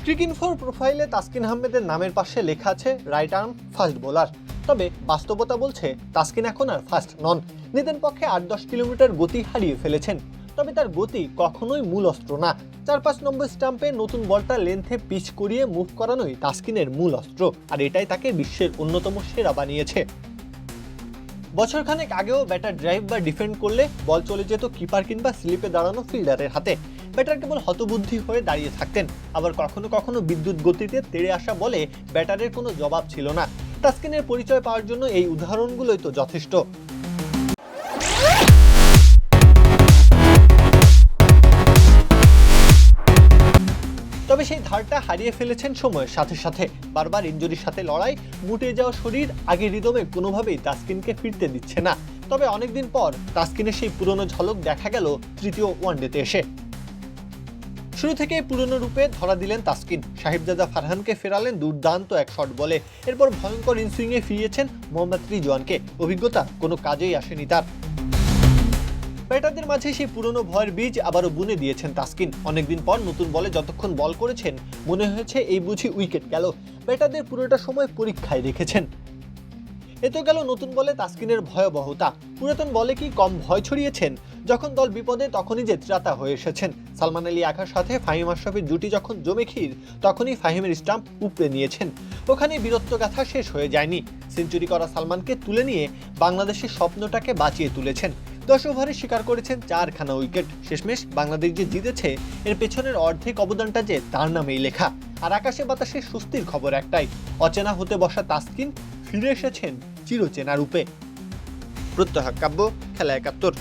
ক্রিকইনফোর প্রোফাইলে তাসকিন আহমেদের নামের পাশে লেখা আছে রাইট আর্ম ফাস্ট বোলার। তবে বাস্তবতা বলছে তাসকিন এখন আর ফাস্ট নন। নিজের পক্ষে 8-10 কিলোমিটার গতি হারিয়ে ফেলেছেন, তবে তার গতি কখনোই মূল অস্ত্র না। 4-5 নম্বর স্টাম্পে নতুন বলটা লেন্থে পিচ করিয়ে মুভ করানোই তাসকিনের মূল অস্ত্র, আর এটাই তাকে বিশ্বের অন্যতম সেরা বানিয়েছে। বছরখানেক আগেও ব্যাটার ড্রাইভ বা ডিফেন্ড করলে বল চলে যেত কিপার কিংবা স্লিপে দাঁড়ানো ফিল্ডারের হাতে। ব্যাটার কেবল হতবুদ্ধি হয়ে দাঁড়িয়ে থাকতেন, আবার কখনো কখনো বিদ্যুৎ গতিতে তেড়ে আসা বলে ব্যাটারের কোনো জবাব ছিল না। তাসকিনের পরিচয় পাওয়ার জন্য এই উদাহরণগুলোই তো যথেষ্ট। তবে সেই ধারটা হারিয়ে ফেলেছেন সময়ের সাথে সাথে। বারবার ইনজুরির সাথে লড়াই, মুটে যাওয়া শরীর আগের রিদমে কোনোভাবেই তাসকিনকে ফিরতে দিচ্ছে না। তবে অনেকদিন পর তাসকিনের সেই পুরনো ঝলক দেখা গেল তৃতীয় ওয়ানডেতে এসে। শুরু থেকেই পুরনো রূপে ধরা দিলেন তাসকিন। সাহিবজাদা ফারহানকে ফেরালেন দুর্দান্ত এক শট বলে। এরপর ভয়ঙ্কর ইনসুইংয়ে ফিরিয়েছেন মোহাম্মদ রিজওয়ানকে। অভিজ্ঞতা কোনো কাজেই আসেনি তার। ব্যাটারদের মাঝে সেই পুরনো ভয়ের বীজ আবারও বুনে দিয়েছেন তাসকিন। অনেকদিন পর নতুন বলে যতক্ষণ বল করেছেন মনে হয়েছে এই বুঝি উইকেট গেল। ব্যাটারদের পুরোটা সময় পরীক্ষায় রেখেছেন। এতে গেল নতুন বলে তাসকিনের ভয়াবহতা। পুরাতন বলে কি কম ভয় ছড়িয়েছেন? যখন দল বিপদে তখনই যে ত্রাতা হয়ে এসেছেন। সালমান আলী আখার সাথে ফাহিম আশরাফের জুটি যখন জমে ক্ষীর, তখনই ফাহিমের স্টাম্প উপড়ে নিয়েছেন। ওখানেই বীরত্বগাথা শেষ হয়ে যায়নি। সেঞ্চুরি করা সালমানকে তুলে নিয়ে বাংলাদেশের স্বপ্নটাকে বাঁচিয়ে তুলেছেন। 10 ওভারে শিকার করেছেন 4খানা উইকেট। শেষমেশ বাংলাদেশ যে জিতেছে এর পেছনের অর্ধেক অবদানটা যে তার নামেই লেখা। আর আকাশে বাতাসে স্বস্তির খবর একটাই, অচেনা হতে বসা তাসকিন ফিরে এসেছেন চিরচেনা রূপে। প্রত্যহ কাব্য, খেলা 71।